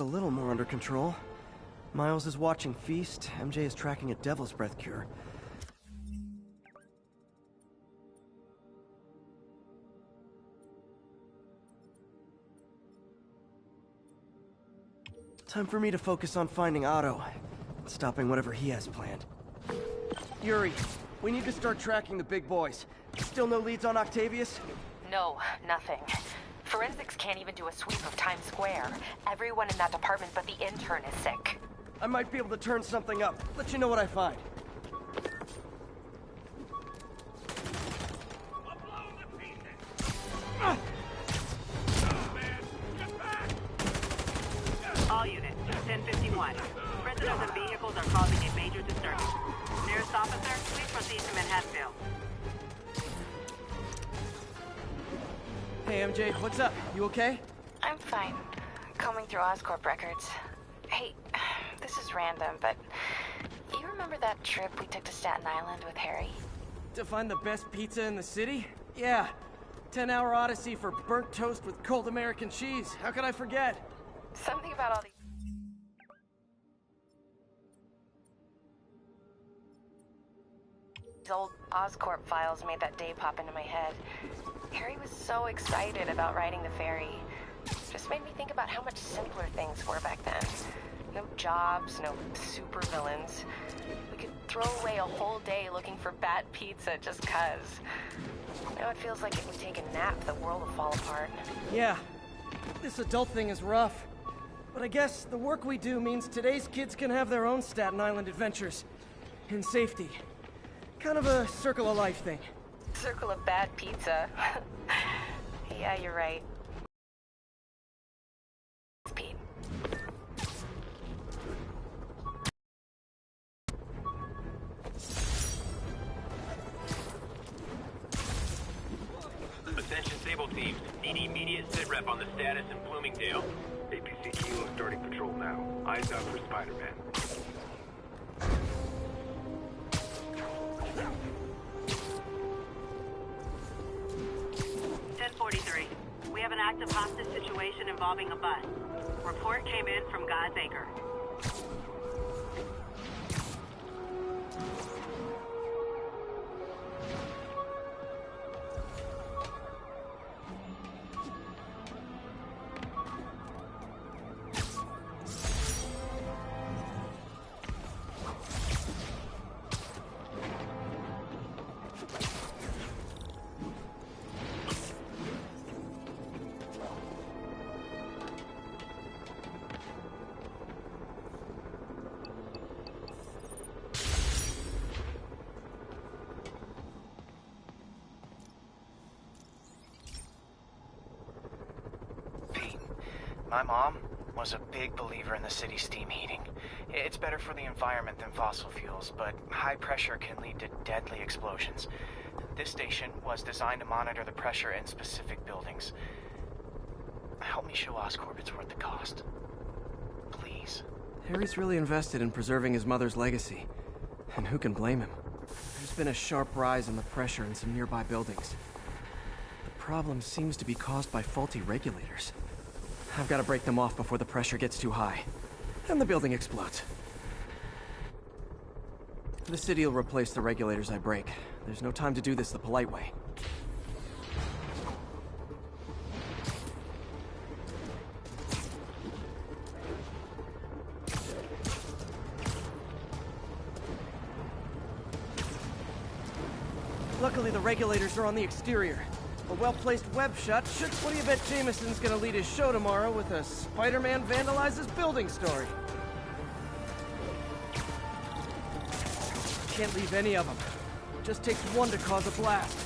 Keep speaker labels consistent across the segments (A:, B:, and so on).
A: little more under control. Miles is watching Feast, MJ is tracking a Devil's Breath cure. Time for me to focus on finding Otto, and stopping whatever he has planned. Yuri, we need to start tracking the big boys. Still no leads on Octavius?
B: No, nothing. Forensics can't even do a sweep of Times Square. Everyone in that department but the intern is sick.
A: I might be able to turn something up. Let you know what I find.
C: All units, 1051. Residents and vehicles are causing a major disturbance. Nearest officer, please proceed to Manhattanville.
A: Hey MJ, what's up? You okay?
B: I'm fine. Combing through Oscorp records. Hey, this is random, but you remember that trip we took to Staten Island with Harry?
A: To find the best pizza in the city? Yeah. 10-hour odyssey for burnt toast with cold American cheese. How could I forget?
B: Something about all these old Oscorp files made that day pop into my head. Harry was so excited about riding the ferry. Just made me think about how much simpler things were back then. No jobs, no supervillains. We could throw away a whole day looking for bad pizza just 'cause. Now it feels like if we take a nap, the world will fall apart.
A: Yeah. This adult thing is rough. But I guess the work we do means today's kids can have their own Staten Island adventures. In safety. Kind of a circle of life thing.
B: Circle of bad pizza. Yeah, you're right. Pete.
D: Attention Sable teams. Need immediate sit rep on the status in Bloomingdale.
E: APC Kilo starting patrol now. Eyes out for Spider-Man.
C: We have an active hostage situation involving a bus. Report came in from God's Acre.
F: My mom was a big believer in the city's steam heating. It's better for the environment than fossil fuels, but high pressure can lead to deadly explosions. This station was designed to monitor the pressure in specific buildings. Help me show Oscorp it's worth the cost. Please.
A: Harry's really invested in preserving his mother's legacy. And who can blame him? There's been a sharp rise in the pressure in some nearby buildings. The problem seems to be caused by faulty regulators. I've got to break them off before the pressure gets too high. And the building explodes. The city will replace the regulators I break. There's no time to do this the polite way. Luckily, the regulators are on the exterior. A well-placed web shot should... What do you bet Jameson's gonna lead his show tomorrow with a Spider-Man vandalizes building story? Can't leave any of them. Just takes one to cause a blast.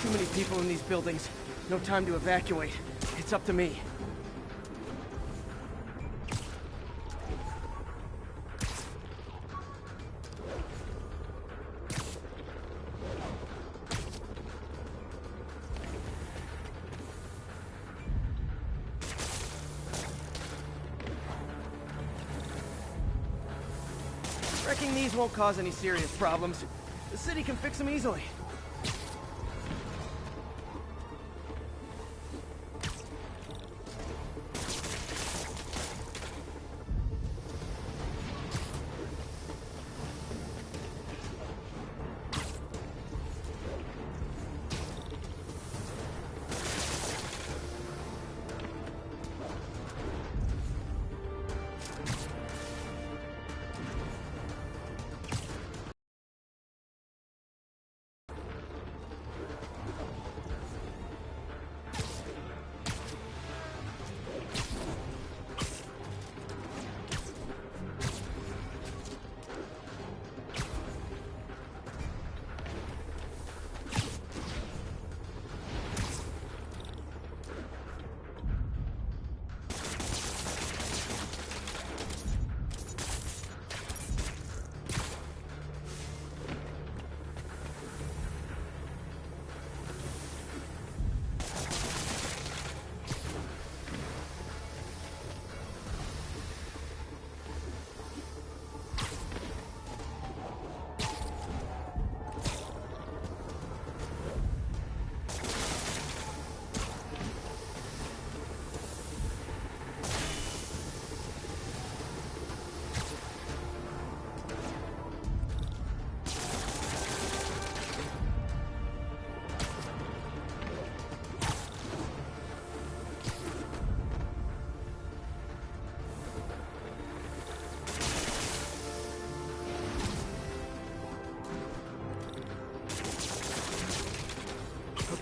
A: Too many people in these buildings. No time to evacuate. It's up to me. Wrecking these won't cause any serious problems. The city can fix them easily.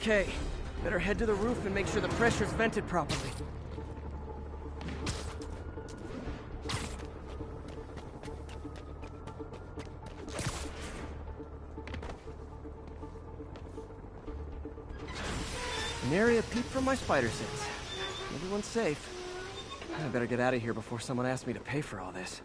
A: Okay, better head to the roof and make sure the pressure's vented properly. Nary a peep from my spider sense. Everyone's safe. I better get out of here before someone asks me to pay for all this.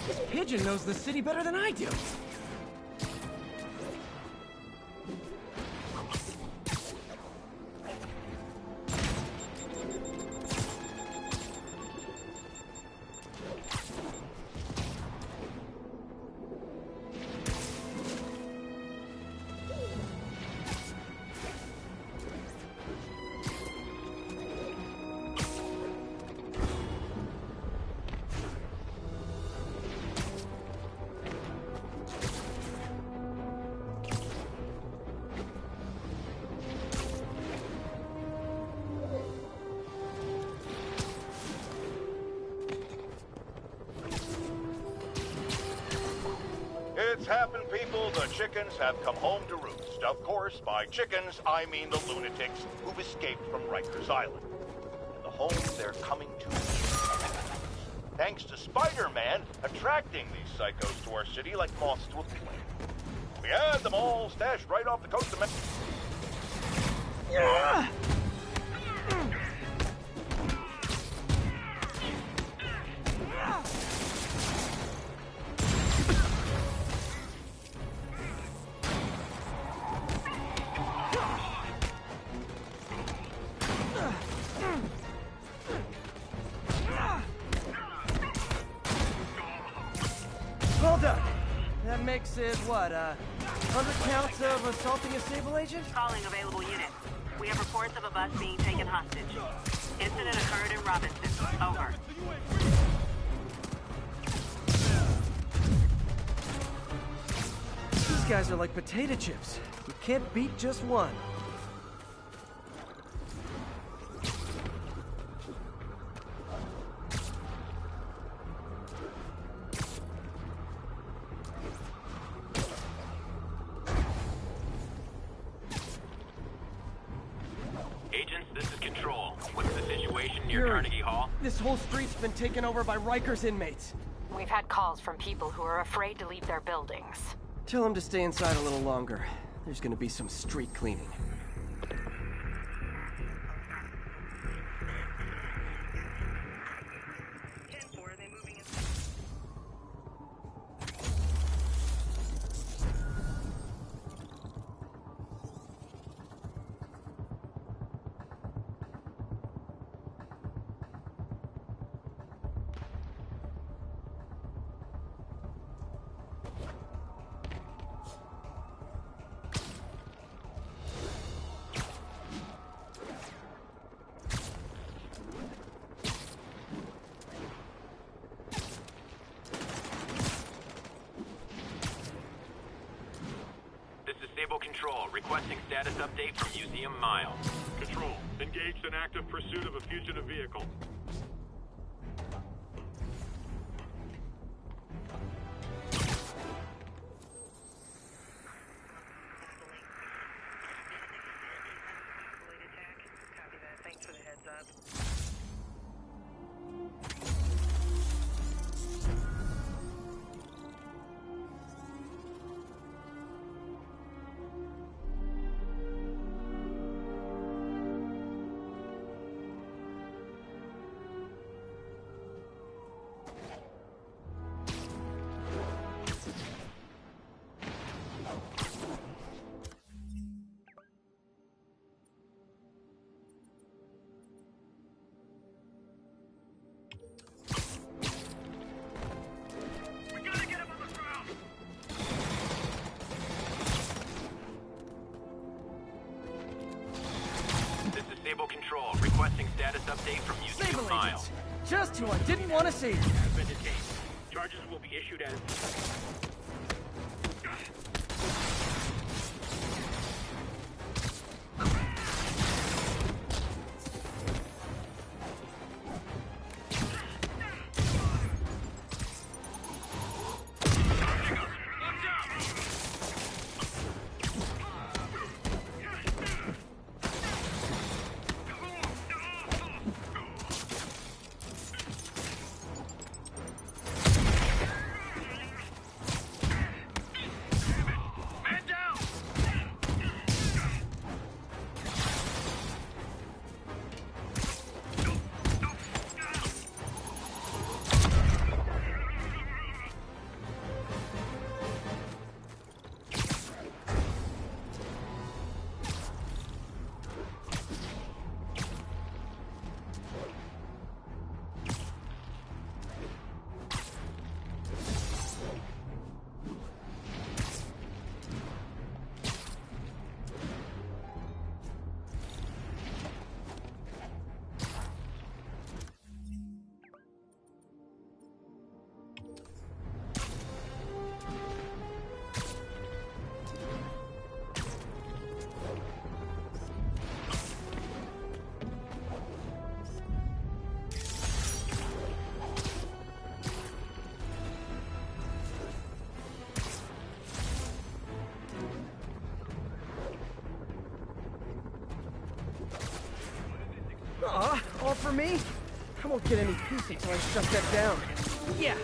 A: This pigeon knows the city better than I do.
G: It's happened, people. The chickens have come home to roost. Of course, by chickens, I mean the lunatics who've escaped from Rikers Island. And the home they're coming to thanks to Spider-Man attracting these psychos to our city like moths to a flame. We had them all stashed right off the coast of Mexico.
A: Well done. That makes it, what, 100 counts of assaulting a stable agent?
C: Calling available units. We have reports of a bus being taken hostage. Incident occurred in Robinson. Over.
A: These guys are like potato chips. You can't beat just one.
D: Agents, this is Control. What's the situation near
A: Yuri,
D: Carnegie Hall?
A: this whole street's been taken over by Rikers inmates.
B: We've had calls from people who are afraid to leave their buildings.
A: Tell them to stay inside a little longer. There's gonna be some street cleaning.
D: Control, requesting status update from Museum Mile.
E: Control, engaged in active pursuit of a fugitive vehicle.
C: Thanks for the heads up.
D: Control, requesting status update from Museum
A: Stable
D: Mile.
A: agents! Just who I didn't want to see.
E: Has been detained. Charges will be issued as...
A: Aw, all for me? I won't get any peace until I shut that down. Yeah,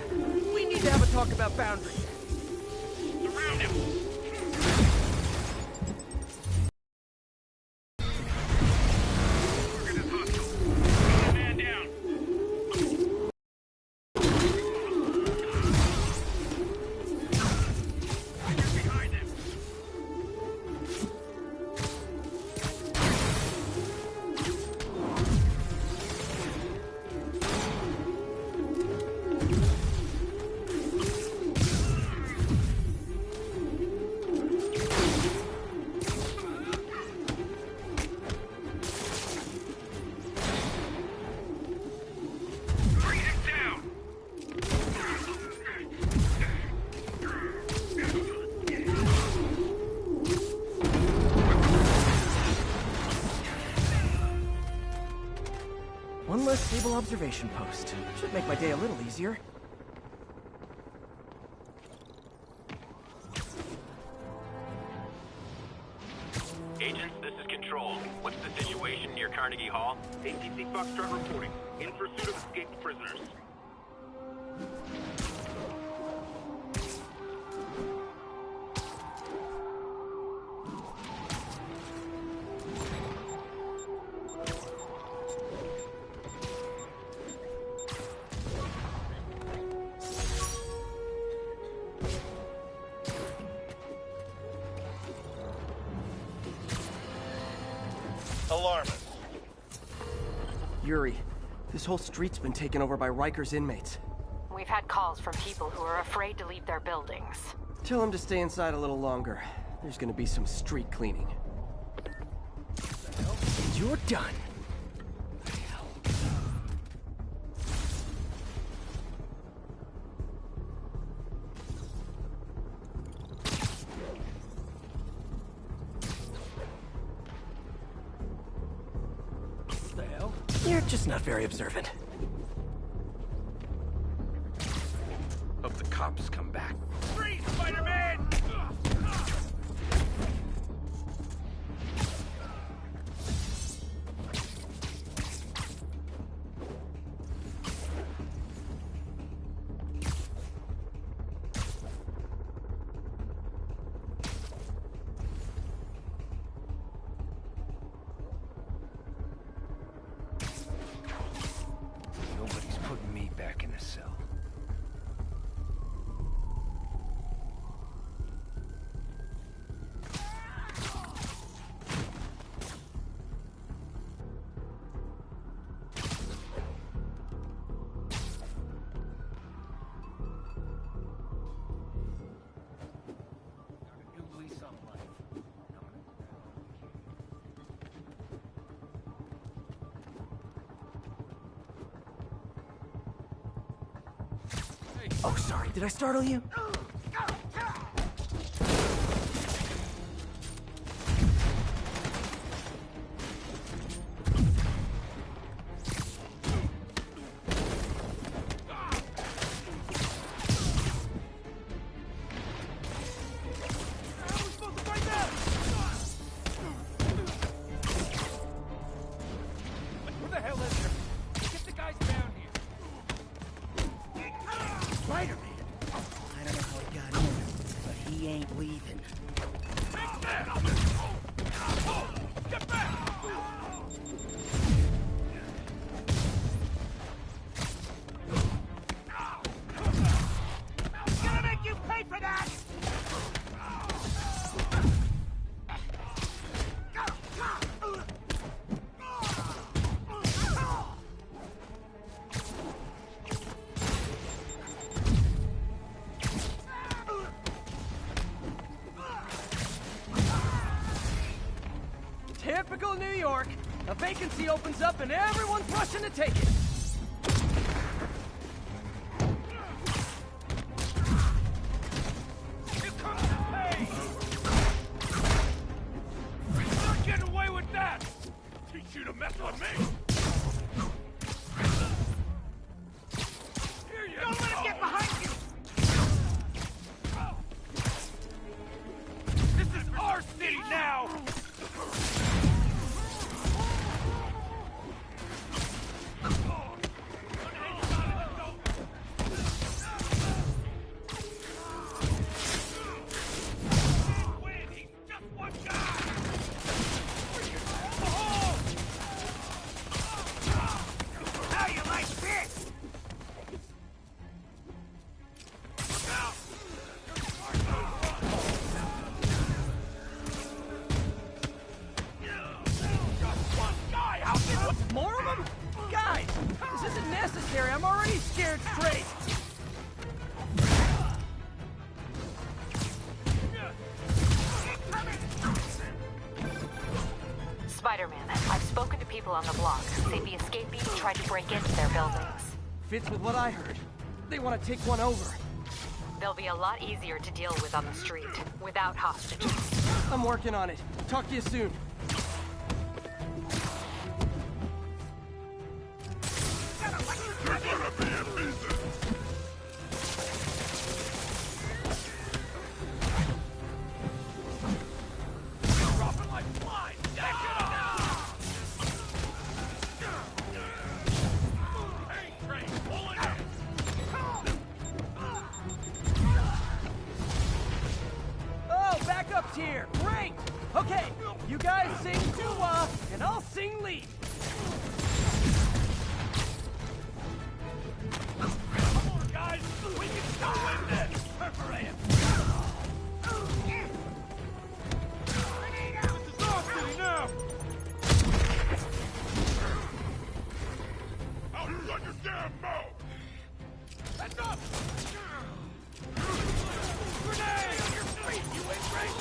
A: we need to have a talk about boundaries.
D: Surround him! Target is hostile. Man down. Get behind him. Bring him down.
A: One less stable observation post. Should make my day a little easier.
D: Agents, this is Control. What's the situation near Carnegie Hall?
E: ATC Foxtrot reporting. In pursuit of escaped prisoners.
G: Alarmist.
A: Yuri, this whole street's been taken over by Riker's inmates.
B: We've had calls from people who are afraid to leave their buildings.
A: Tell them to stay inside a little longer. There's gonna be some street cleaning. You're done. You're just not very observant.
E: Hope the cops come back.
D: Freeze, Spider-Man!
E: Nobody's putting me back in the cell.
A: Oh, sorry, did I startle you?
E: Who the hell is there? Get the guys down here. Spider-Man!
H: I don't know how he got in, but he ain't leaving.
E: Get back!
H: Gonna make you pay for that!
A: Typical New York. A vacancy opens up and everyone's rushing to take it.
E: Here comes the pay! You're not getting away with that! Teach you to mess with me! Here you
H: Don't let him get behind you!
E: This is our city now!
A: More of them? Guys, this isn't necessary. I'm already scared straight.
I: Spider-Man, I've spoken to people on the block. Say the escapees tried to break into their buildings.
A: Fits with what I heard. They want to take one over.
I: They'll be a lot easier to deal with on the street, without hostages.
A: I'm working on it. Talk to you soon. Here. Great! Okay, you guys sing doo-wah, and I'll sing lead.
E: Come on, guys! We can still win this! Perforate him! This is our city now! I'll run your damn mouth! That's up! Grenade! On your feet, you ain't right!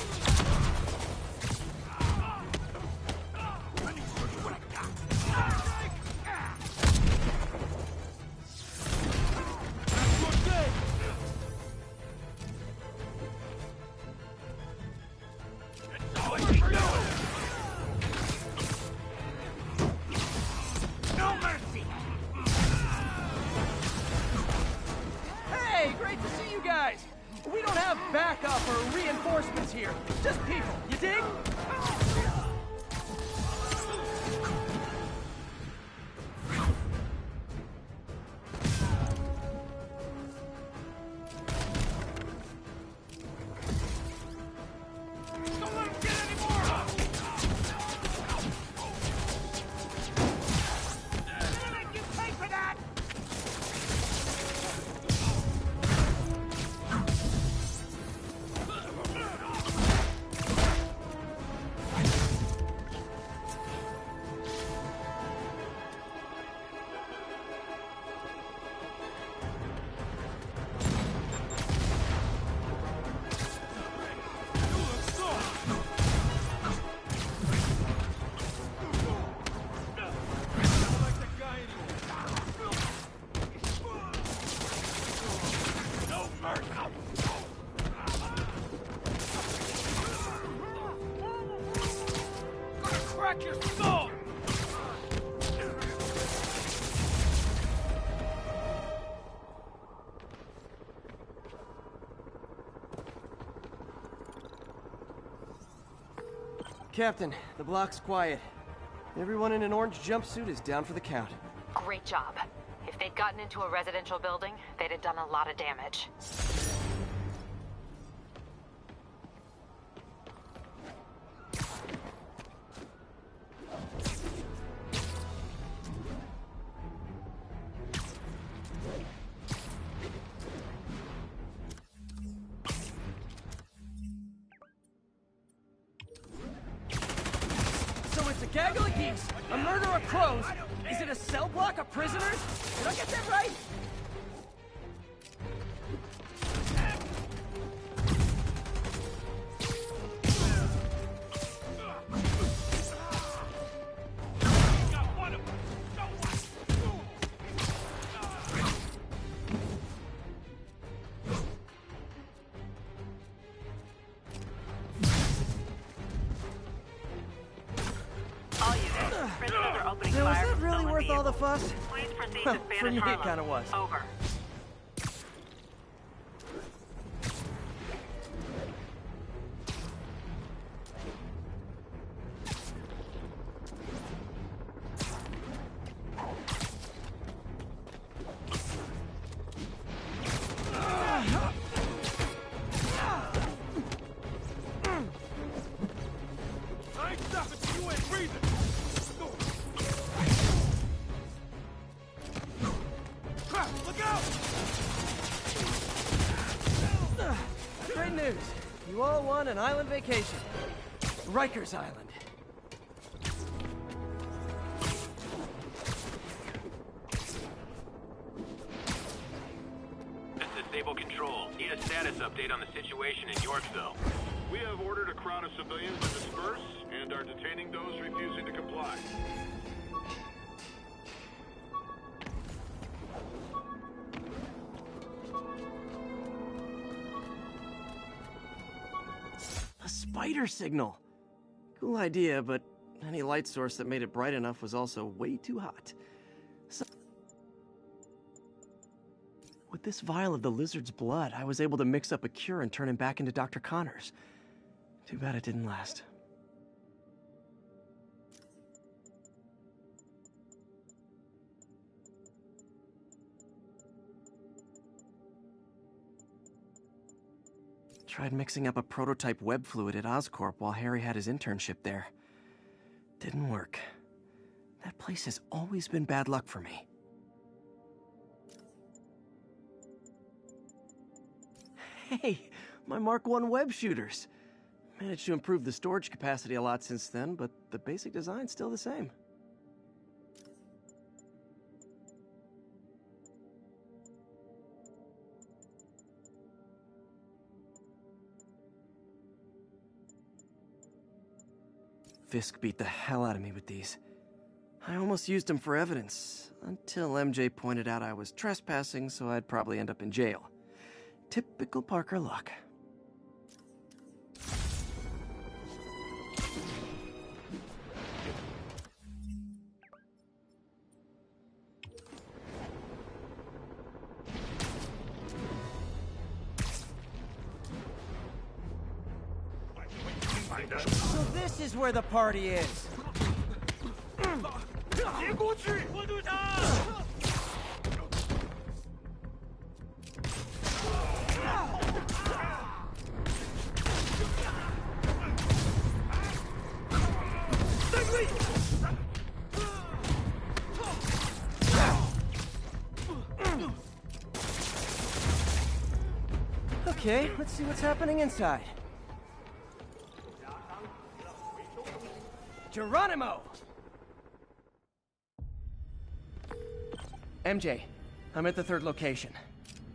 A: We don't have backup or reinforcements here. Just people, you dig?
E: Don't let him get any more! You pay for that! Your skull!
A: Captain, the block's quiet. Everyone in an orange jumpsuit is down for the count.
I: Great job. If they'd gotten into a residential building, they'd have done a lot of damage.
A: Gaggle of geese, a murder of crows. Is it a cell block of prisoners? Did I get that right?
C: Opening
A: was
C: fire
A: that
C: from
A: really
C: stolen
A: worth all the
C: vehicles.
A: fuss?
C: Please proceed
A: Well,
C: to
A: for me
C: Spanish
A: it kinda was.
C: Over.
E: I ain't stopping till you ain't breathing! Look out!
A: Great news. You all won an island vacation. Rikers Island.
D: status update on the situation in Yorkville.
J: We have ordered a crowd of civilians to disperse and are detaining those refusing to comply.
A: A spider signal. Cool idea, but any light source that made it bright enough was also way too hot. So with this vial of the lizard's blood, I was able to mix up a cure and turn him back into Dr. Connors. Too bad it didn't last. Tried mixing up a prototype web fluid at Oscorp while Harry had his internship there. Didn't work. That place has always been bad luck for me. Hey, my Mark I web shooters. Managed to improve the storage capacity a lot since then, but the basic design's still the same. Fisk beat the hell out of me with these. I almost used them for evidence, until MJ pointed out I was trespassing, so I'd probably end up in jail. Typical Parker luck.
H: So this is where the party is.
A: Okay, let's see what's happening inside. Geronimo! MJ, I'm at the third location.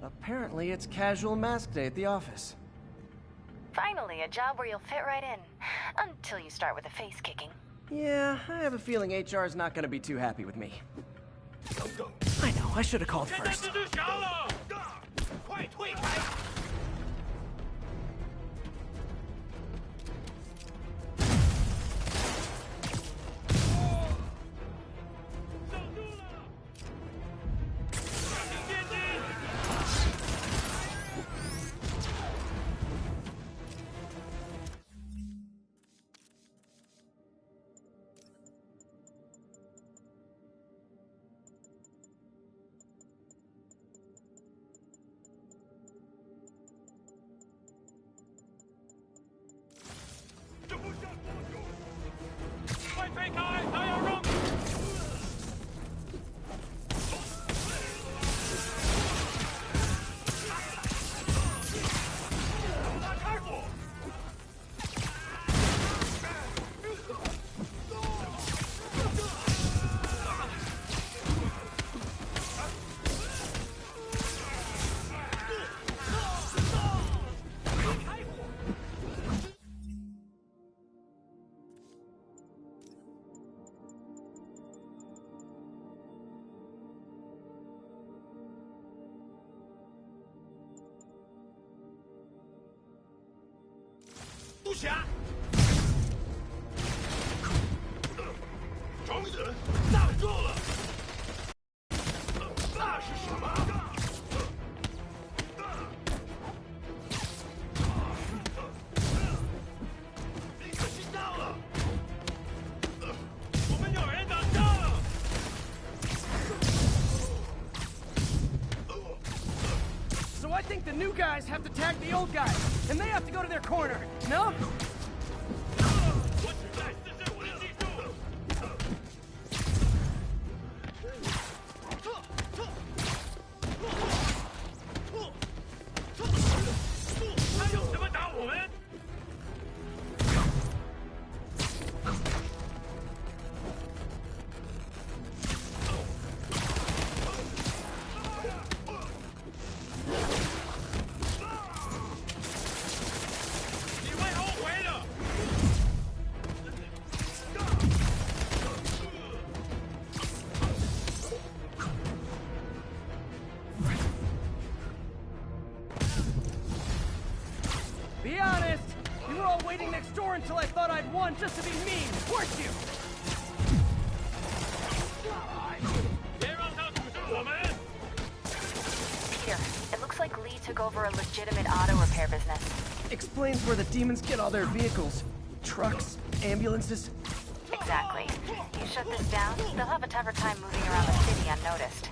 A: Apparently it's casual mask day at the office.
B: Finally, a job where you'll fit right in. Until you start with the face kicking.
A: Yeah, I have a feeling HR is not going to be too happy with me. I know, I should have called first. So I think the new guys have to tag the old guys, and they have to go to their corner, no?
E: store until I thought I'd won just to be mean, weren't you?
I: Here, it looks like Lee took over a legitimate auto repair business.
A: Explains where the demons get all their vehicles. Trucks, ambulances.
I: Exactly. You shut this down, they'll have a tougher time moving around the city unnoticed.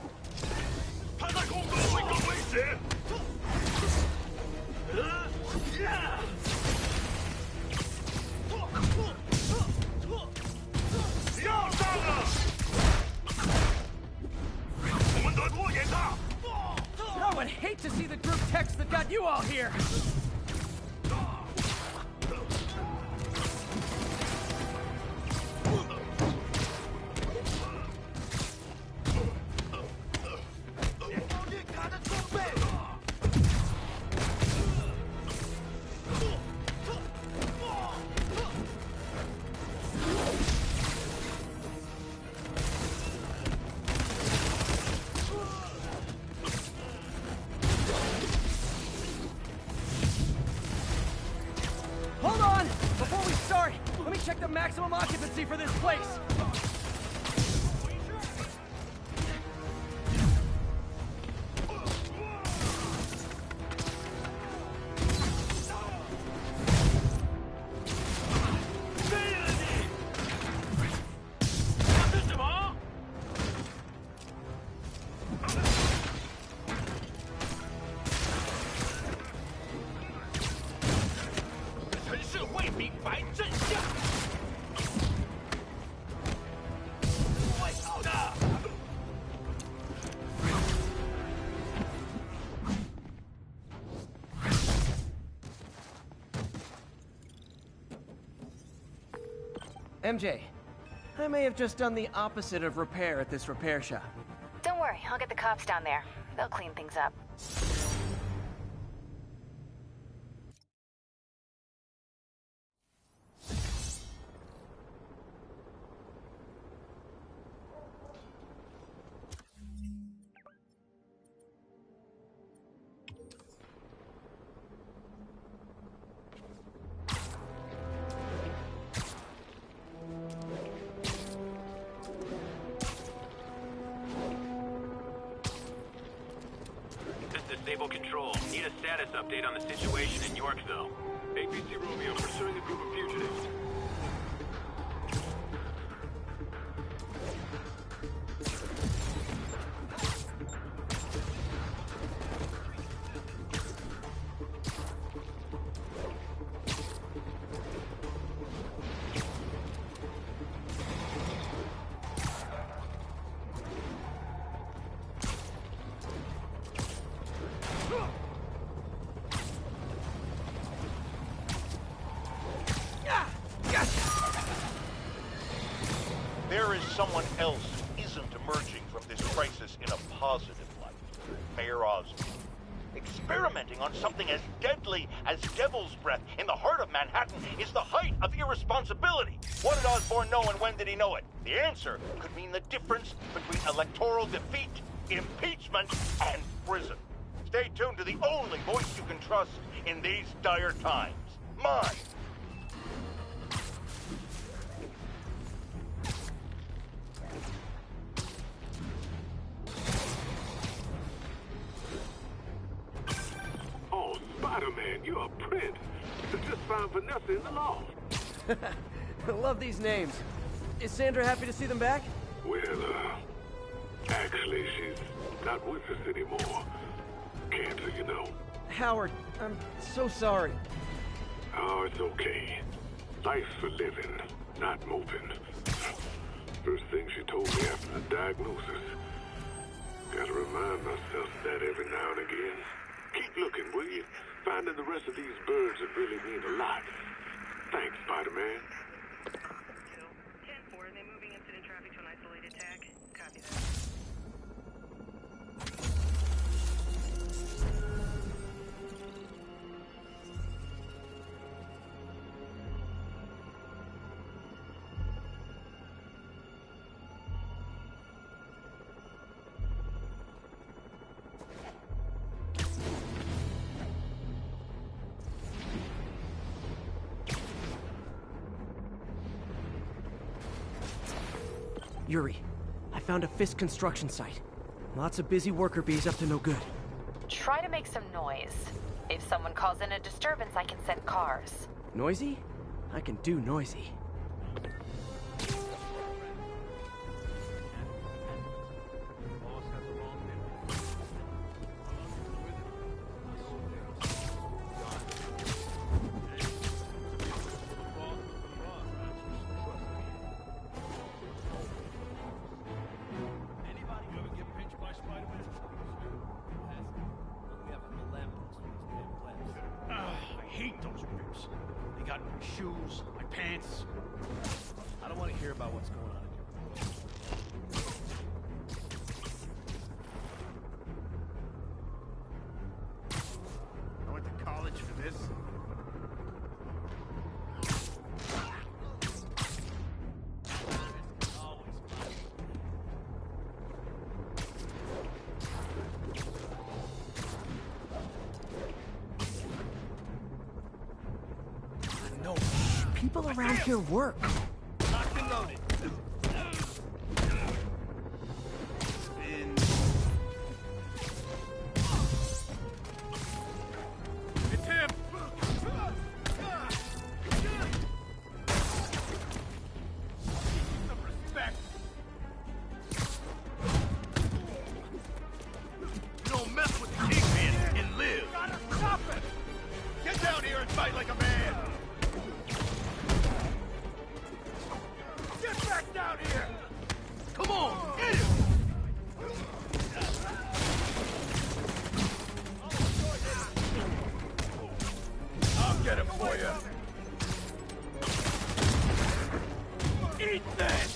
E: I would hate to see the group text that got you all here. Hold on! Before we start, let me check the maximum occupancy for this place. MJ, I may have just done the opposite of repair at this repair shop.
I: Don't worry, I'll get the cops down there. They'll clean things up.
D: Disable control. Need a status update on the situation in Yorkville.
J: APC Romeo pursuing a group of fugitives.
G: There is someone else who isn't emerging from this crisis in a positive light. Mayor Osborn. Experimenting on something as deadly as devil's breath in the heart of Manhattan is the height of irresponsibility. What did Osborn know and when did he know it? The answer could mean the difference between electoral defeat, impeachment, and prison. Stay tuned to the only voice you can trust in these dire times. Mine.
J: Spider-Man, you're a prince. Just found Vanessa in the loft.
A: I love these names. Is Sandra happy to see them back?
J: Well, actually, she's not with us anymore. Cancer, you know.
A: Howard, I'm so sorry.
J: Oh, it's okay. Life's for living, not moping. First thing she told me after the diagnosis. Gotta remind myself that every now and again. Keep looking, will you? Finding the rest of these birds would really mean a lot. Thanks, Spider-Man.
C: 10-4, they're moving incident traffic to an isolated tag. Copy that.
A: Yuri, I found a Fisk construction site. Lots of busy worker bees up to no good.
I: Try to make some noise. If someone calls in a disturbance, I can send cars.
A: Noisy? I can do noisy.
E: I hate those rips. They got my shoes, my pants. I don't want to hear about what's going on in here. I went to college for this.
A: People around here work.
E: Locked and loaded. Spin. It's him. Some respect. You don't mess with the kingpin and live. Gotta stop it. Get down here and fight like a man. Get back down here! Come on, get him! I'll get him for you. Eat that!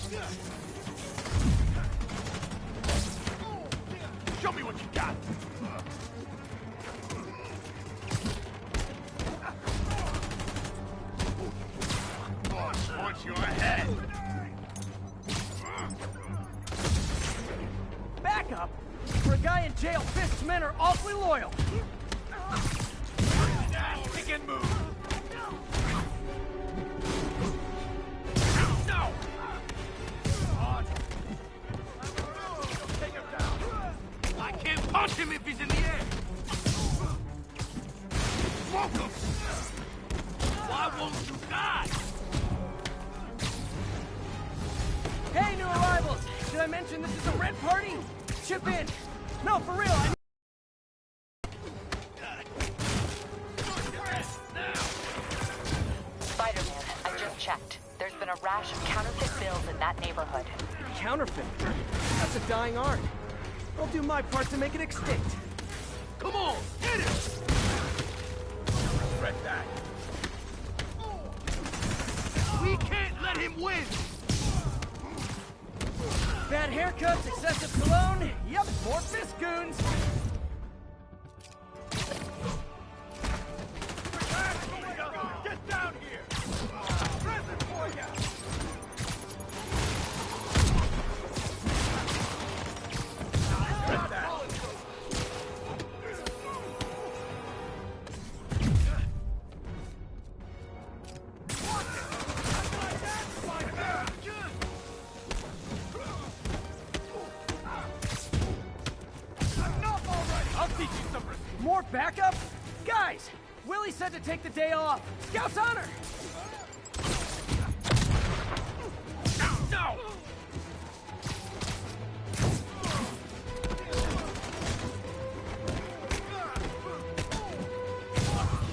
E: Show me what you got. Punch your head!
A: Back up! For a guy in jail, Fisk's men are awfully loyal.
E: Kick and move! No! Take him down! I can't punch him if he's in the air! Smoke him! Why won't you die?
A: Hey, new arrivals! Did I mention this is a red party? Chip in! No, for real,
I: Spider-Man, I just checked. There's been a rash of counterfeit bills in that neighborhood.
A: Counterfeit? That's a dying art. I'll do my part to make it extinct.
E: Come on, hit him! Regret that. We can't let him win!
A: Bad haircuts, excessive cologne. Yep, more Fisk goons.
E: Get down here! Present for ya! Regret that.
A: More backup? Guys, Willie said to take the day off. Scout's honor!
E: No!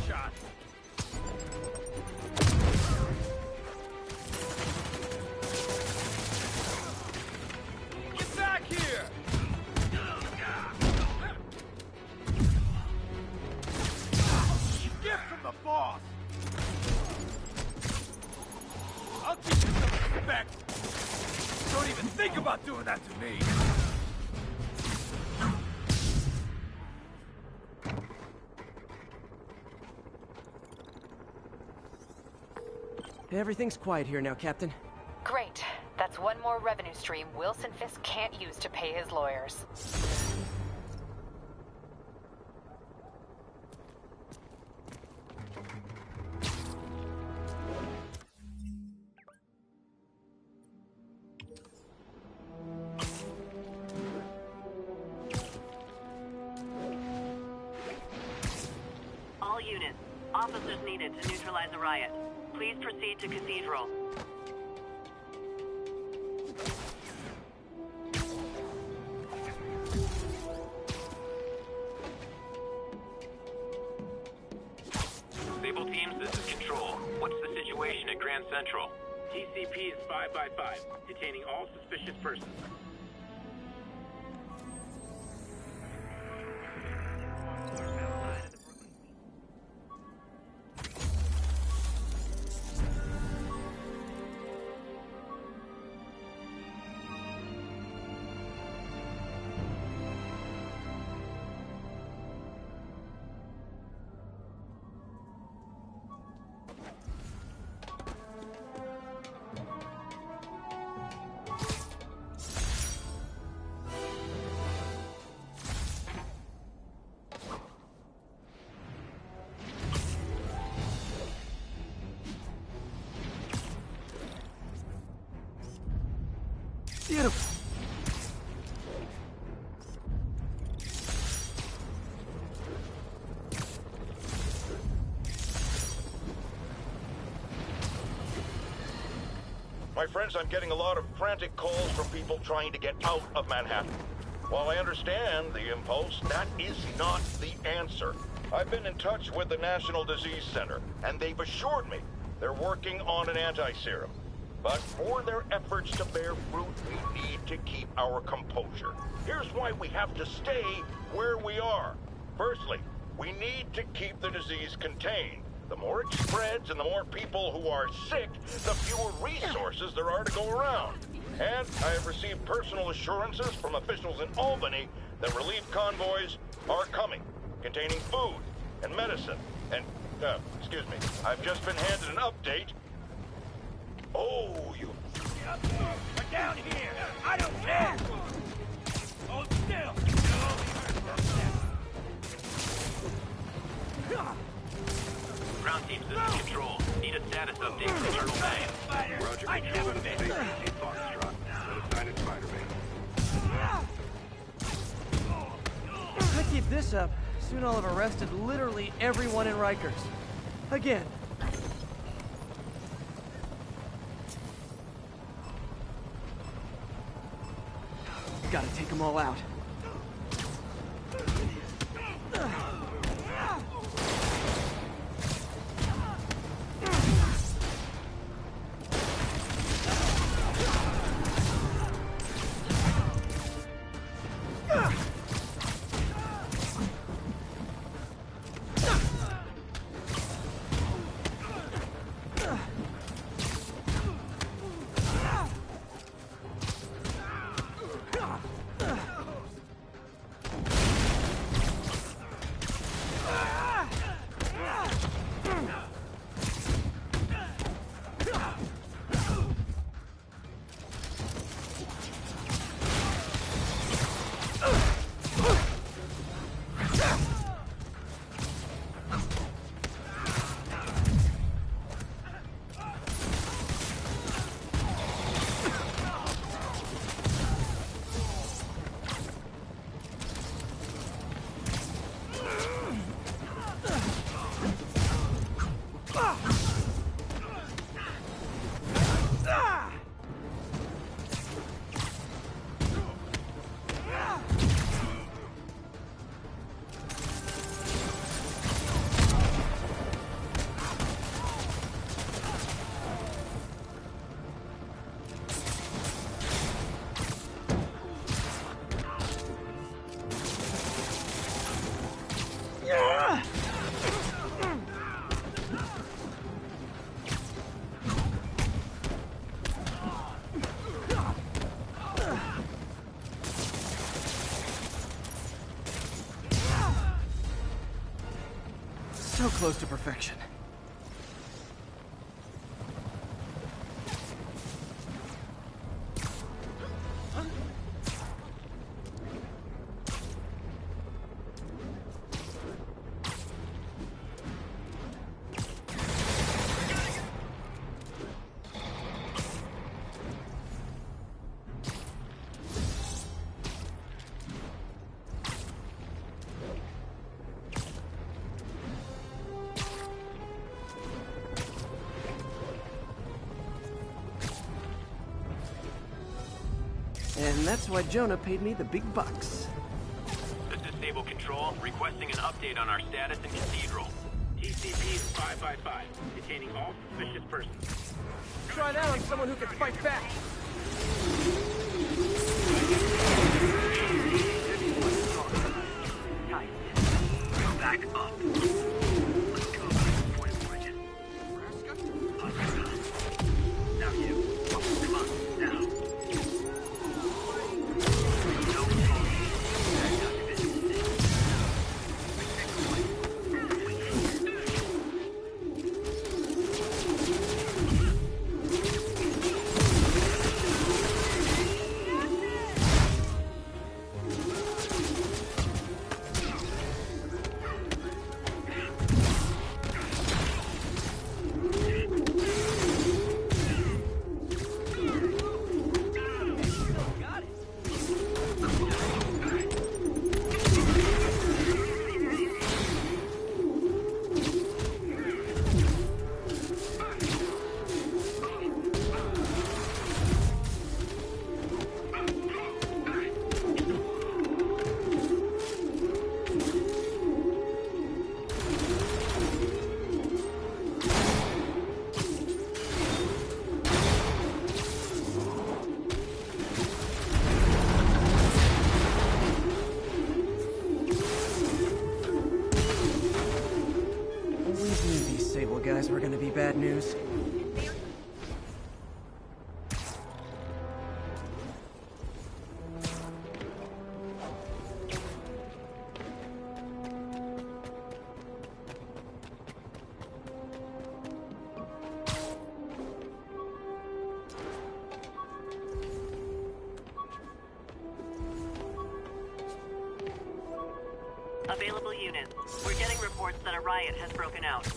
E: Shot. Get back here! Gift from the boss! I'll teach you some respect! Don't even think about doing that to me!
A: Everything's quiet here now, Captain.
I: Great. That's one more revenue stream Wilson Fisk can't use to pay his lawyers.
C: Officers needed to neutralize the riot. Please proceed to Cathedral.
D: Sable teams, this is Control. What's the situation at Grand Central?
K: TCP is 5 by 5, detaining all suspicious persons.
A: Beautiful.
G: My friends, I'm getting a lot of frantic calls from people trying to get out of Manhattan. While I understand the impulse, that is not the answer. I've been in touch with the National Disease Center, and they've assured me they're working on an anti-serum. But for their efforts to bear fruit, we need to keep our composure. Here's why we have to stay where we are. Firstly, we need to keep the disease contained. The more it spreads and the more people who are sick, the fewer resources there are to go around. And I have received personal assurances from officials in Albany that relief convoys are coming, containing food and medicine. And, excuse me, I've just been handed an update. Oh, you...
E: We're down here! I don't care! Hold still!
D: Ground teams, this is Control. Need a status update from Turtle Bay.
K: Roger, Control. Safety at Foxtrot. Set aside at Spider-Man.
A: If I keep this up, soon I'll have arrested literally everyone in Rikers. Again. Gotta take them all out. So close to perfection. And that's why Jonah paid me the big bucks.
D: This is Stable Control, requesting an update on our status in Cathedral.
K: TCP is 555, detaining all suspicious persons.
A: Try that on someone who can fight back.
K: Back up. Let's go to the point of origin. Now you. Come on, now. No
A: Guys, we're gonna be bad news.
C: Available units. We're getting reports that a riot has broken out.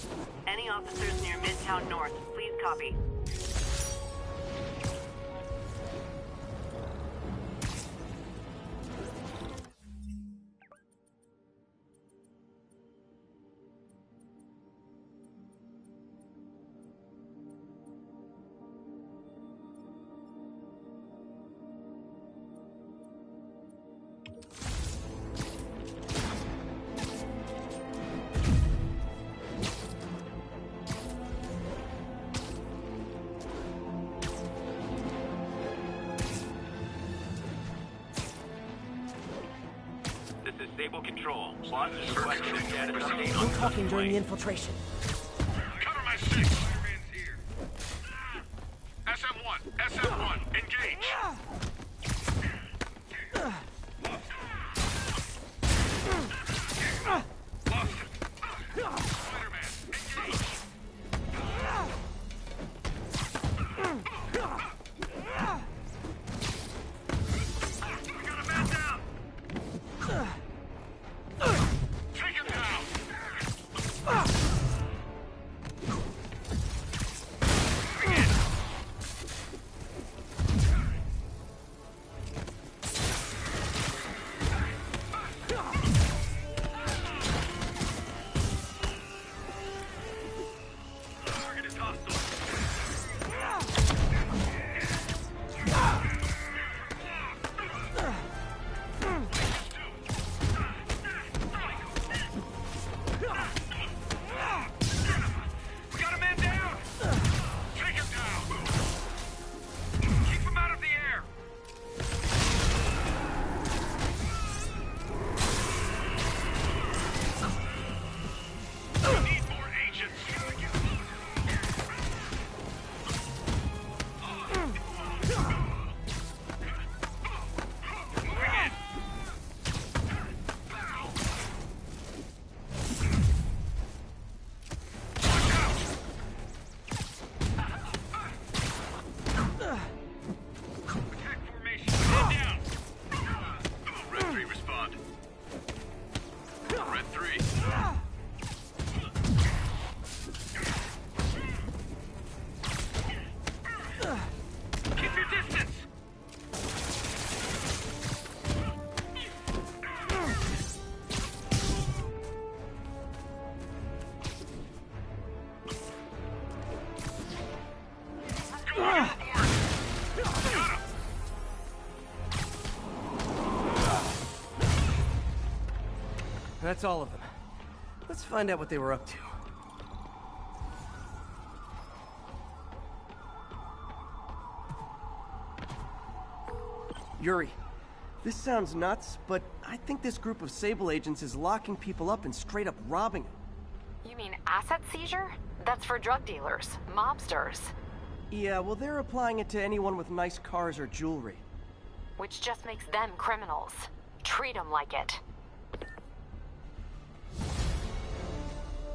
C: Any officers near Midtown North, please copy.
D: Stable Control. Boss is requesting a status update
A: No
D: on
A: talking during the infiltration.
J: Cover my six. Spider-Man's here. SM-1. SM-1. Engage. Lost it. Spider-Man. Engage. We got a man down. Take him down.
A: That's all of them. Let's find out what they were up to. Yuri, this sounds nuts, but I think this group of Sable agents is locking people up and straight up robbing them.
I: You mean asset seizure? That's for drug dealers, mobsters.
A: Yeah, well, they're applying it to anyone with nice cars or jewelry.
I: Which just makes them criminals. Treat them like it.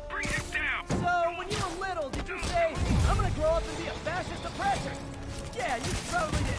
K: Bring him down!
H: So, when you were little, did you say, I'm gonna grow up and be a fascist oppressor? Yeah, you probably did.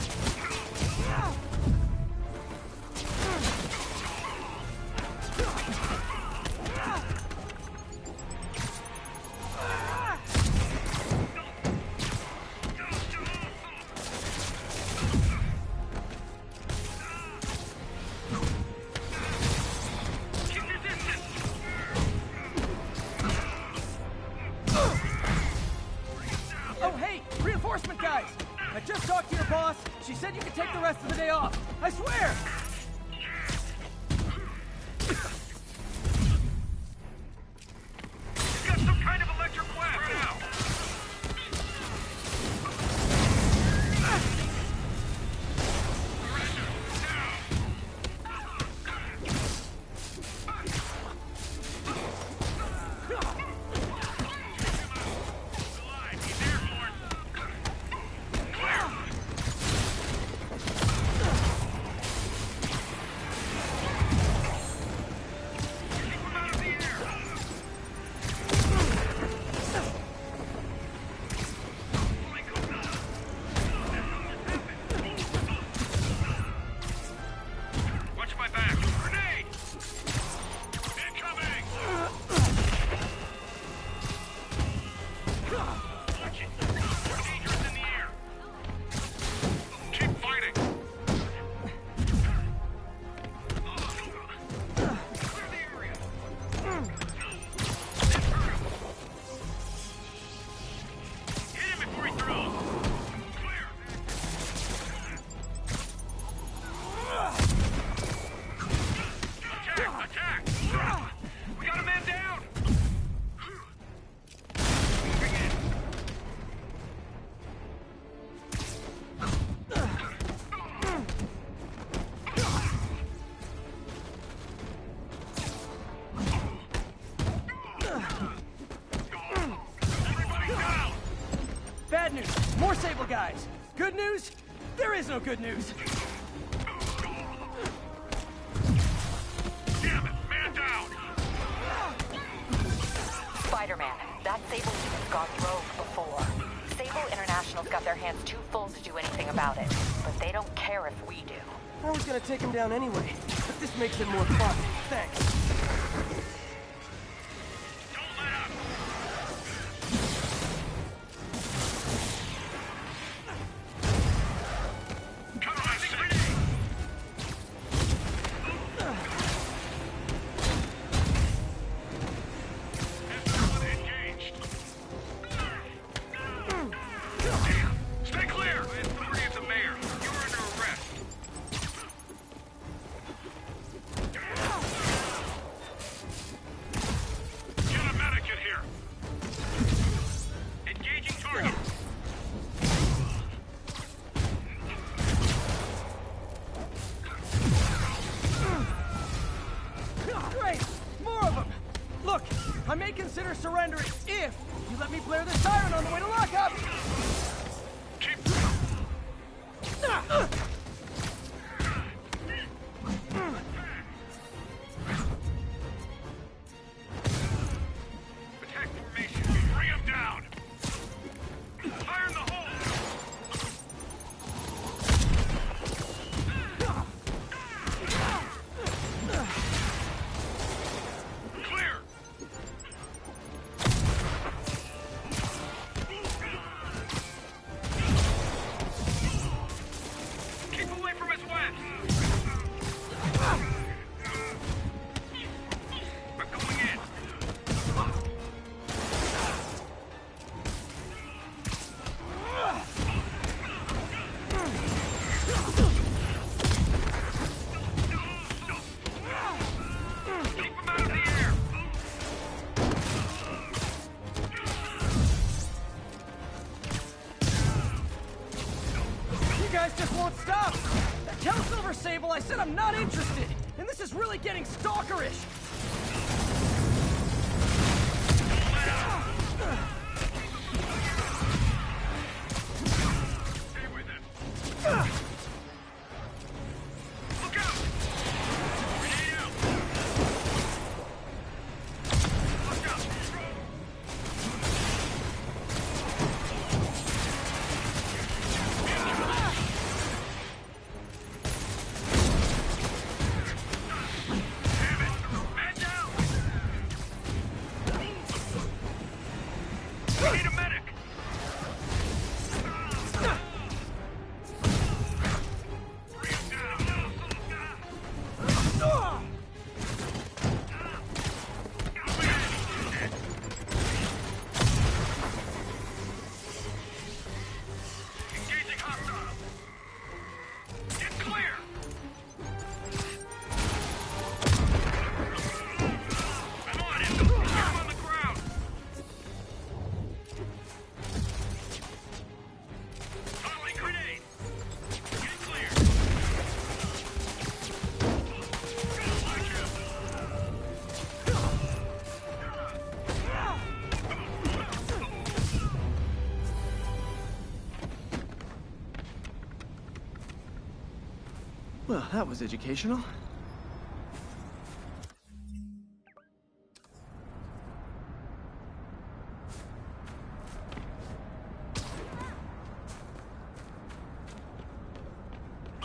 H: Oh, hey, reinforcement guys! I just talked to your boss. She said you could take the rest of the day off. I swear!
K: Got some kind of electric blast now! Watch my back! Grenade! Incoming! Watch it! We're dangerous in the air! Keep fighting! Clear the area! Hit him before he throws! Clear! Attack! Attack! We got a man down! Bring in! Everybody down!
H: Bad news, more Sable guys. Good news, there is no good news.
K: Damn it! Man down!
I: Spider-Man, that Sable unit's gone rogue before. Sable International's got their hands too full to do anything about it, but they don't care if we do.
A: I was gonna take him down anyway, but this makes it more fun. Thanks.
K: Don't let up! Cover my six! Everyone engaged! Stay clear! Liberty of the mayor. You are under arrest. Get a medikit here. Engaging target.
H: Great, more of them. Look, I may consider surrendering if you let me blare the siren on the way to lockup.
K: Keep. Attack formation. Bring him down. Fire in the hole. Clear. Keep away from his wedge. I'm going in. Keep him out of the
H: Tell Silver Sable I said I'm not interested, and this is really getting stalkerish.
A: Well, that was educational.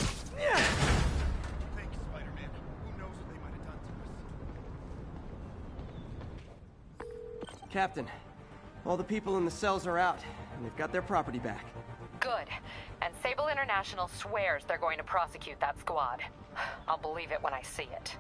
E: Thank you, Spider-Man. Who knows what they might have done to us?
A: Captain, all the people in the cells are out, and they've got their property back.
I: Good. And Sable International swears they're going to prosecute that squad. I'll believe it when I see it.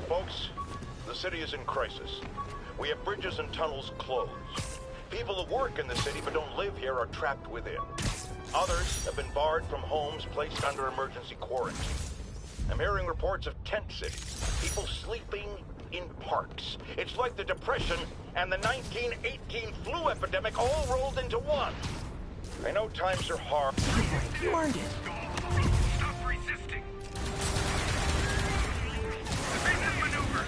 G: Folks, the city is in crisis. We have bridges and tunnels closed. People who work in the city but don't live here are trapped within. Others have been barred from homes, placed under emergency quarantine. I'm hearing reports of tent cities, people sleeping in parks. It's like the Depression and the 1918 flu epidemic all rolled into one. I know times are hard.
A: You earned it.
K: Stop resisting! Evasive maneuver!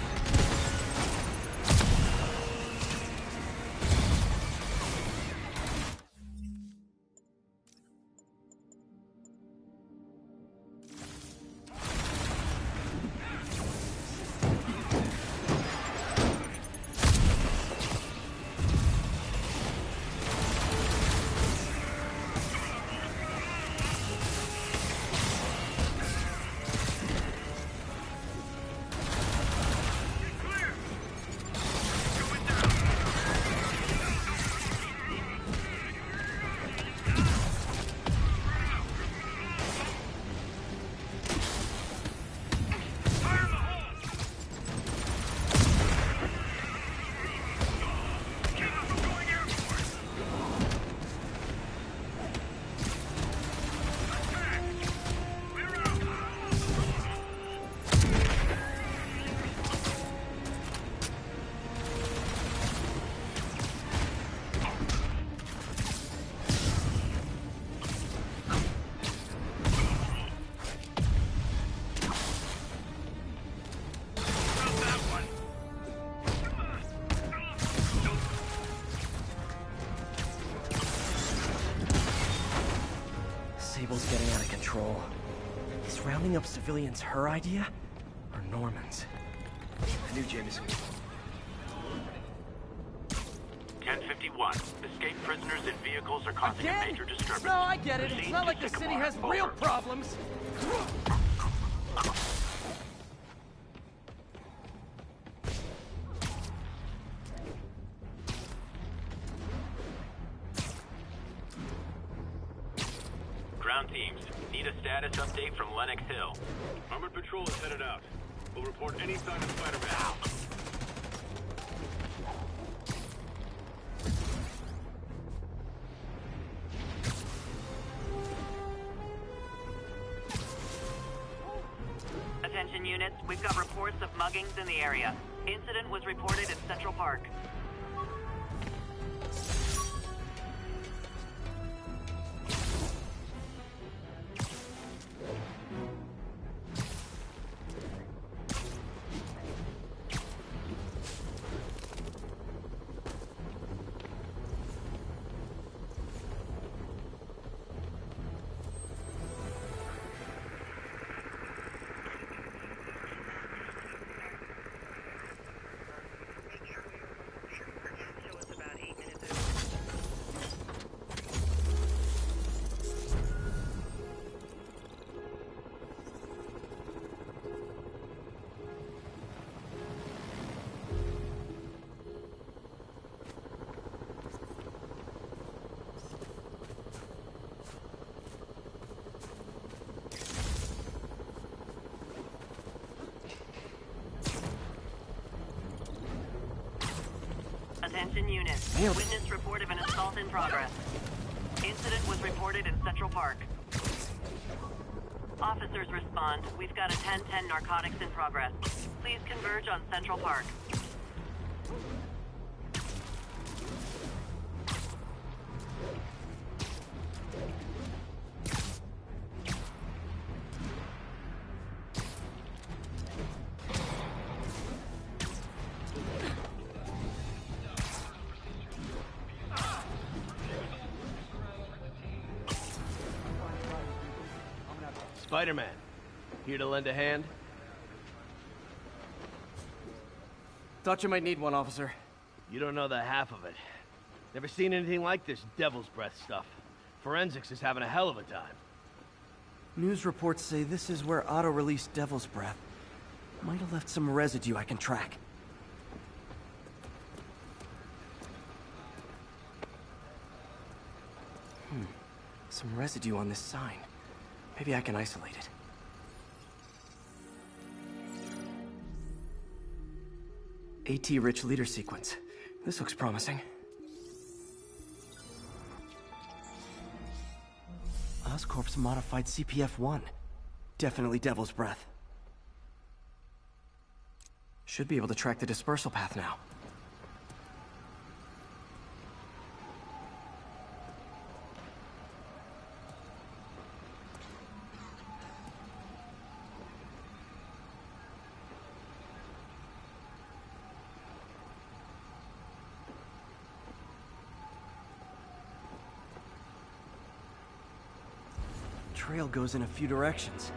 A: Sable's getting out of control. Is rounding up civilians her idea? Or Norman's?
K: I knew Jameson.
D: 1051. Escaped prisoners and vehicles are causing a major disturbance.
H: No, I get it. It's
D: Proceed
H: not
D: to
H: like the city
D: Sycamore.
H: has real
D: Over.
H: problems.
D: Ground teams, need a status update from Lenox Hill.
J: Armored patrol is headed out. We'll report any sign of Spider-Man.
C: Attention units, we've got reports of muggings in the area. Incident was reported in Central Park. Attention units.
A: Nailed it.
C: Witness report of an assault in progress. Incident was reported in Central Park. Officers respond. We've got a 10-10 narcotics in progress. Please converge on Central Park.
E: Spider-Man, here to lend a hand?
A: Thought you might need one, officer.
E: You don't know the half of it. Never seen anything like this devil's breath stuff. Forensics is having a hell of a time.
A: News reports say this is where Otto released Devil's Breath. Might have left some residue I can track. Some residue on this sign. Maybe I can isolate it. AT-rich leader sequence. This looks promising. Oscorp's modified CPF-1. Definitely Devil's Breath. Should be able to track the dispersal path now. Trail goes in a few directions.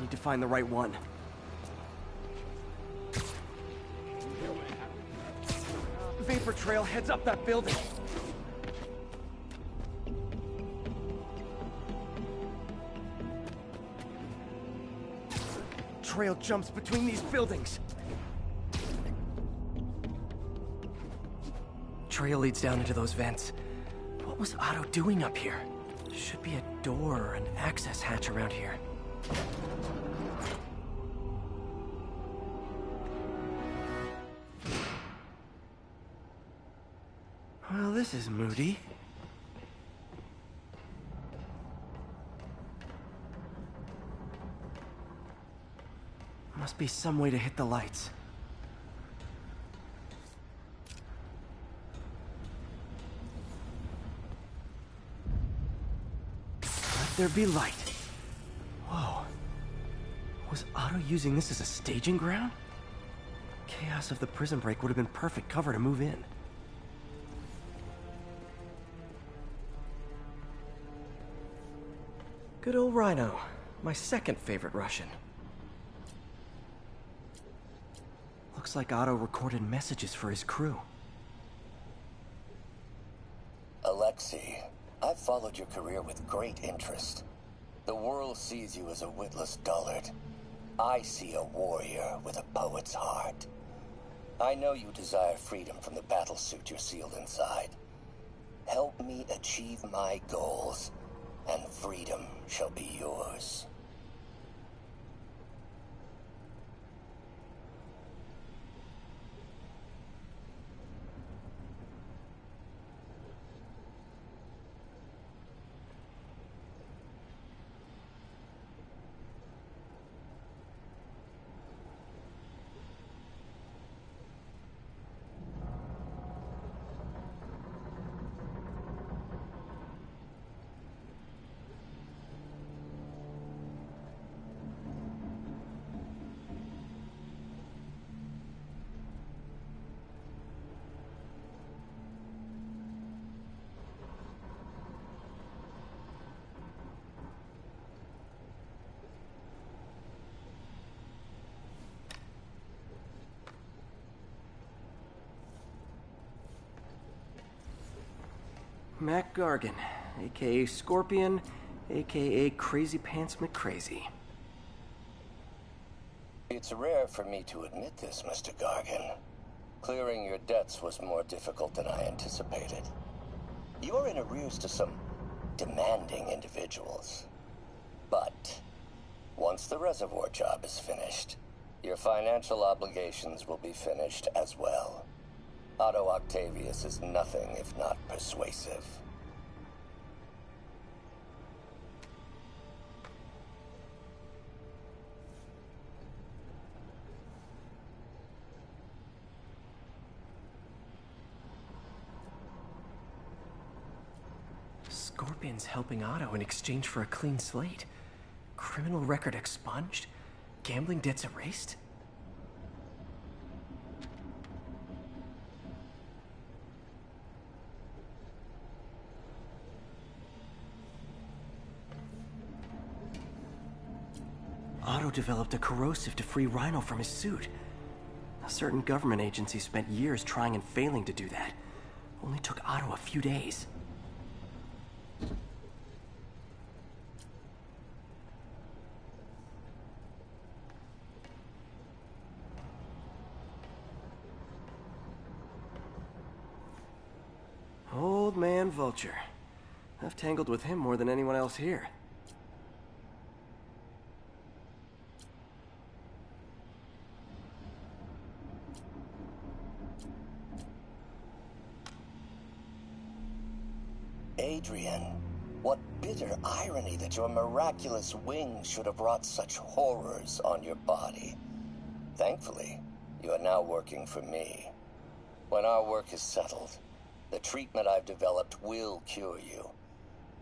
A: Need to find the right one. Vapor trail heads up that building. Trail jumps between these buildings. Trail leads down into those vents. What was Otto doing up here? Should be a door or an access hatch around here. Well, this is moody. Must be some way to hit the lights. There be light. Whoa. Was Otto using this as a staging ground? Chaos of the prison break would have been perfect cover to move in. Good old Rhino. My second favorite Russian. Looks like Otto recorded messages for his crew.
L: Alexei, I've followed your career with great interest. The world sees you as a witless dullard. I see a warrior with a poet's heart. I know you desire freedom from the battlesuit you're sealed inside. Help me achieve my goals, and freedom shall be yours.
A: Mac Gargan, aka Scorpion, aka Crazy Pants McCrazy.
L: It's rare for me to admit this, Mr. Gargan. Clearing your debts was more difficult than I anticipated. You're in arrears to some demanding individuals. But once the reservoir job is finished, your financial obligations will be finished as well. Otto Octavius is nothing if not persuasive.
A: Scorpion's helping Otto in exchange for a clean slate. Criminal record expunged? Gambling debts erased? Otto developed a corrosive to free Rhino from his suit. A certain government agency spent years trying and failing to do that. Only took Otto a few days. Old man Vulture. I've tangled with him more than anyone else here.
L: Adrian, what bitter irony that your miraculous wings should have wrought such horrors on your body. Thankfully, you are now working for me. When our work is settled, the treatment I've developed will cure you.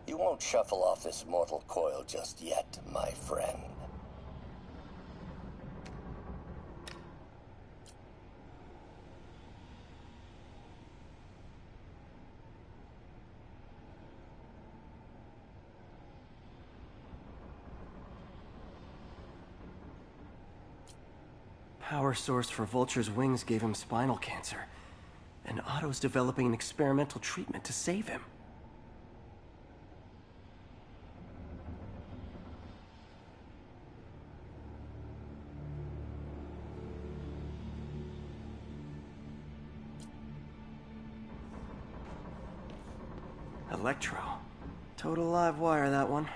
L: You won't shuffle off this mortal coil just yet, my friend.
A: Power source for Vulture's wings gave him spinal cancer, and Otto's developing an experimental treatment to save him. Electro. Total live wire, that one.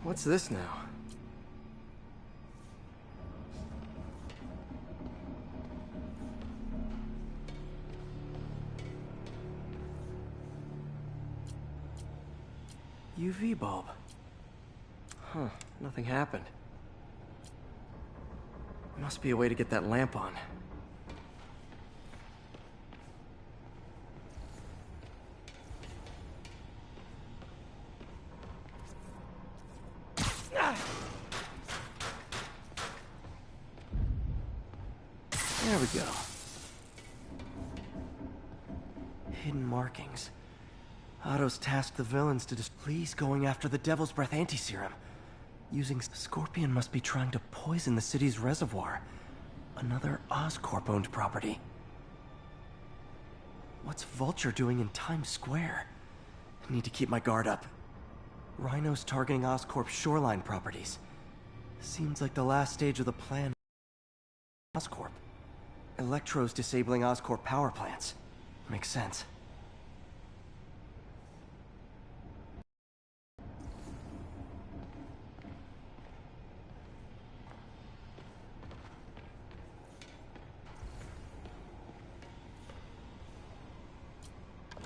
A: What's this now? UV bulb. Huh, nothing happened. Must be a way to get that lamp on. There we go. Hidden markings. Otto's tasked the villains to please going after the Devil's Breath anti-serum. Using Scorpion must be trying to poison the city's reservoir. Another Oscorp-owned property. What's Vulture doing in Times Square? I need to keep my guard up. Rhino's targeting Oscorp's shoreline properties. Seems like the last stage of the plan. Oscorp. Electro's disabling Oscorp power plants. Makes sense.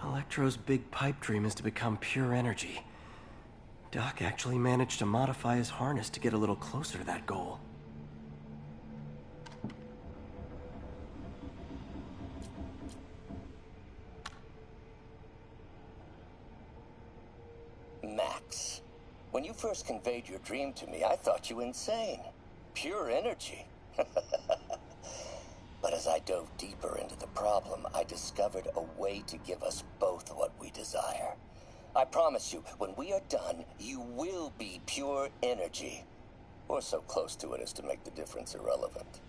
A: Electro's big pipe dream is to become pure energy. Doc actually managed to modify his harness to get a little closer to that goal.
L: Max, when you first conveyed your dream to me, I thought you insane. Pure energy. But as I dove deeper into the problem, I discovered a way to give us both what we desire. I promise you, when we are done, you will be pure energy. Or so close to it as to make the difference irrelevant.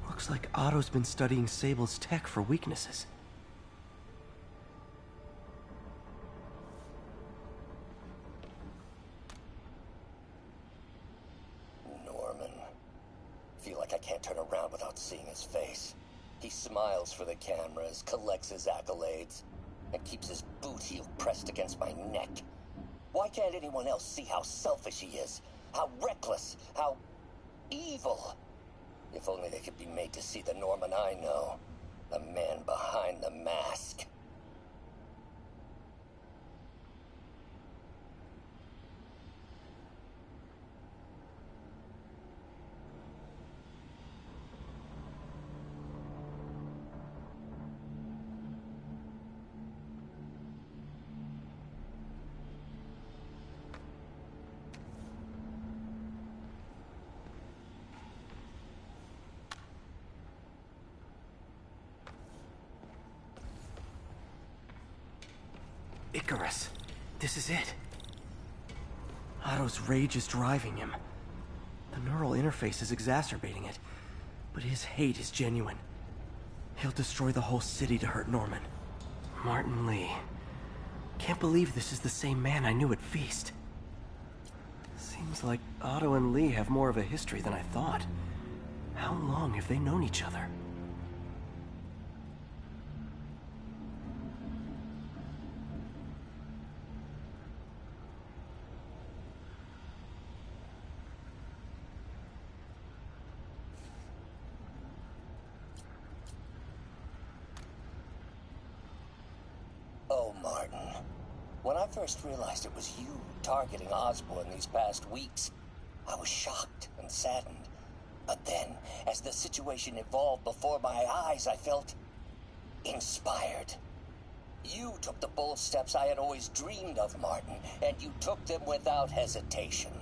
A: Looks like Otto's been studying Sable's tech for weaknesses.
L: Feel like I can't turn around without seeing his face. He smiles for the cameras, collects his accolades, and keeps his boot heel pressed against my neck. Why can't anyone else see how selfish he is? How reckless, how evil? If only they could be made to see the Norman I know. The man behind the mask.
A: Icarus. This is it. Otto's rage is driving him. The neural interface is exacerbating it, but his hate is genuine. He'll destroy the whole city to hurt Norman. Martin Lee. Can't believe this is the same man I knew at Feast. Seems like Otto and Lee have more of a history than I thought. How long have they known each other?
L: Oh, Martin. When I first realized it was you targeting Osborn these past weeks, I was shocked and saddened. But then, as the situation evolved before my eyes, I felt inspired. You took the bold steps I had always dreamed of, Martin, and you took them without hesitation.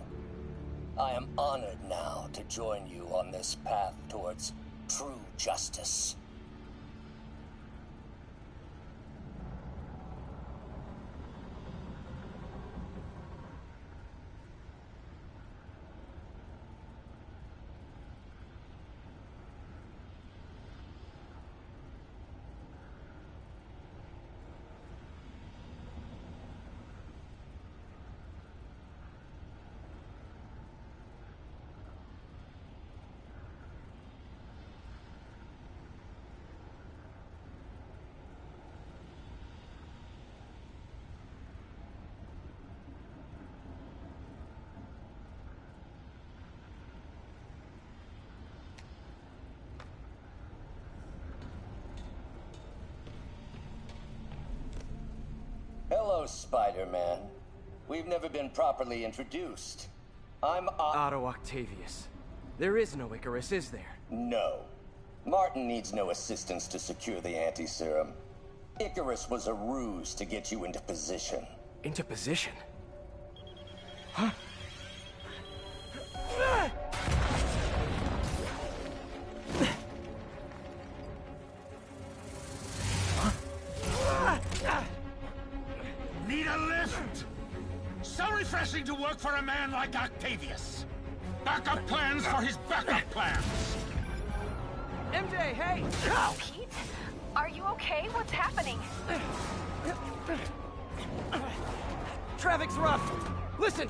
L: I am honored now to join you on this path towards true justice. Hello, Spider-Man. We've never been properly introduced. I'm
A: Otto Octavius. There is no Icarus, is there?
L: No. Martin needs no assistance to secure the anti-serum. Icarus was a ruse to get you into position.
A: Into position? Huh?
E: Need a lift? So refreshing to work for a man like Octavius. Backup plans for his backup plans.
H: MJ, hey!
I: Pete? Are you okay? What's happening?
H: Traffic's rough. Listen,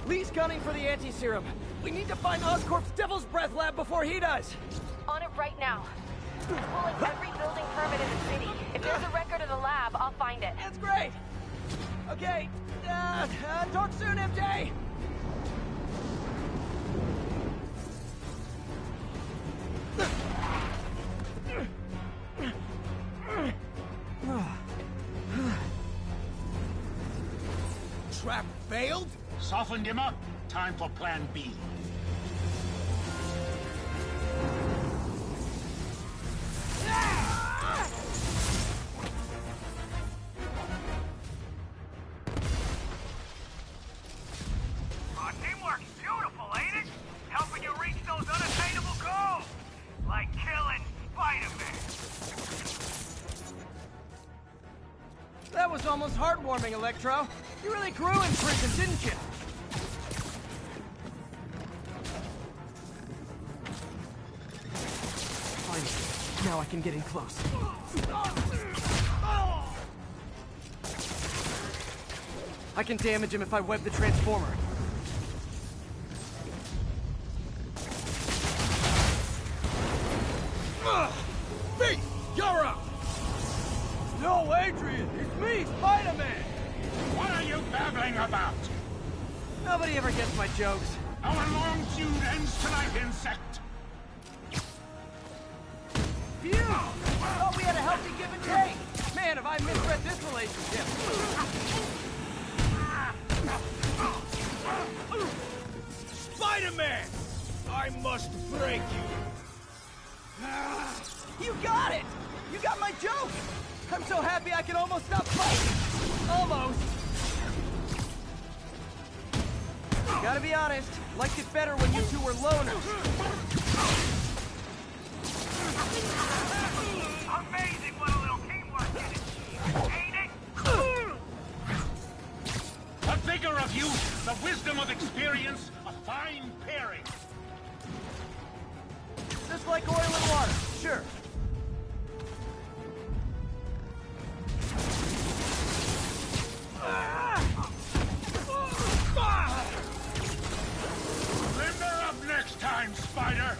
H: Lee's gunning for the anti-serum. We need to find Oscorp's Devil's Breath lab before he does.
I: On it right now. I'm pulling every building permit in the city. If there's a record of the lab, I'll find it.
H: That's great. Okay, talk soon, MJ.
E: Trap failed? Softened him up. Time for plan B.
K: Teamwork's beautiful, ain't it? Helping you reach those unattainable goals. Like killing Spider-Man.
H: That was almost heartwarming, Electro. You really grew in prison, didn't you?
A: Finally. Now I can get in close. I can damage him if I web the transformer.
E: Pete, you're up!
H: No, Adrian, it's me, Spider-Man!
E: What are you babbling about?
A: Nobody ever gets my jokes.
E: Our long feud ends tonight, insect!
H: Phew! Thought we had a healthy give and take! Man, have I misread this relationship!
E: Spider-Man! I must break you!
H: You got it! You got my joke! I'm so happy I can almost stop fighting! Almost! Gotta be honest, liked it better when you two were loners.
K: Amazing what a little teamwork can achieve, ain't it?
E: The vigor of youth, the wisdom of experience, a fine pairing.
H: Just like oil and water, sure.
E: Limber up next time, Spider!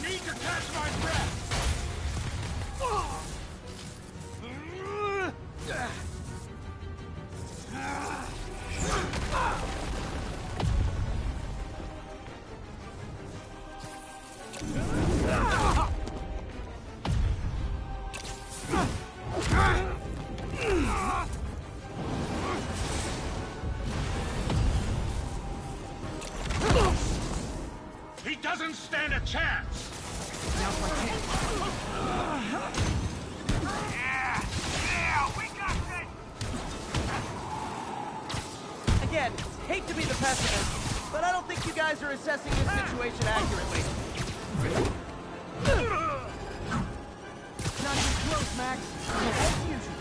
E: Need to catch my breath! He doesn't stand a chance!
K: Yeah, we got this!
H: Again, hate to be the pessimist, but I don't think you guys are assessing this situation accurately. Not too close, Max. As usual.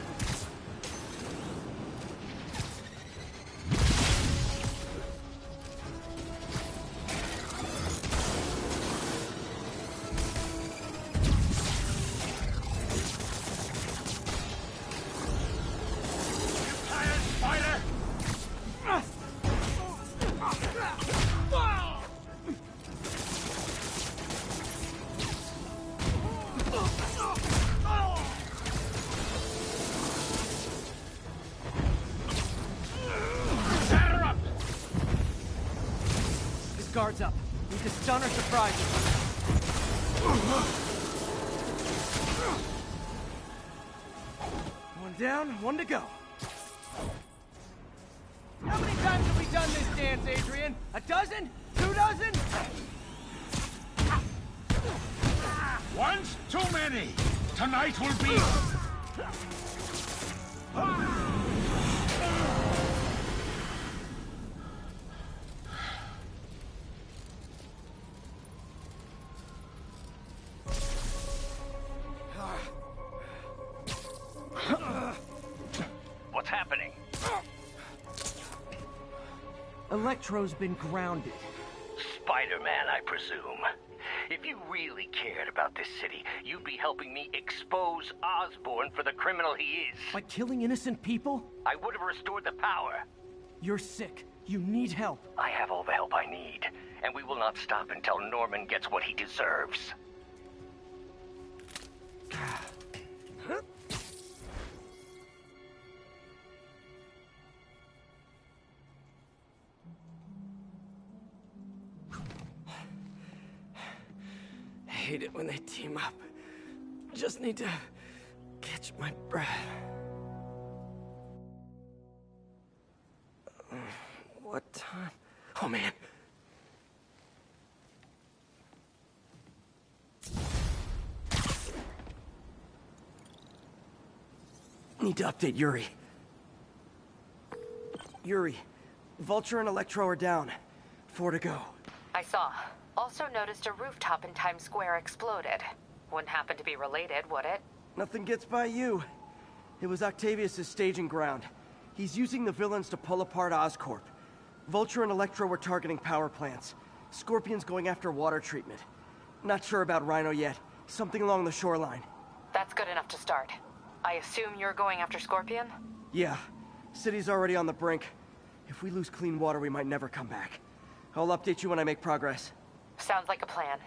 H: guards up. Need to stun or surprise them. One down, one to go. How many times have we done this dance, Adrian? A dozen? 2 dozen?
E: Once too many. Tonight will be...
K: What's happening?
H: Electro's been grounded.
K: Spider-Man, I presume. If you really cared about this city, you'd be helping me expose Osborn for the criminal he is.
H: By killing innocent people?
K: I would have restored the power.
H: You're sick. You need help.
K: I have all the help I need, and we will not stop until Norman gets what he deserves.
A: I hate it when they team up. Just need to catch my breath. What time? Oh, man. Need to update Yuri. Yuri, Vulture and Electro are down. 4 to go.
I: I saw. Also noticed a rooftop in Times Square exploded. Wouldn't happen to be related, would it?
H: Nothing gets by you. It was Octavius' staging ground. He's using the villains to pull apart Oscorp. Vulture and Electro were targeting power plants. Scorpion's going after water treatment. Not sure about Rhino yet. Something along the shoreline.
I: That's good enough to start. I assume you're going after Scorpion?
H: Yeah. City's already on the brink. If we lose clean water, we might never come back. I'll update you when I make progress.
I: Sounds like a plan.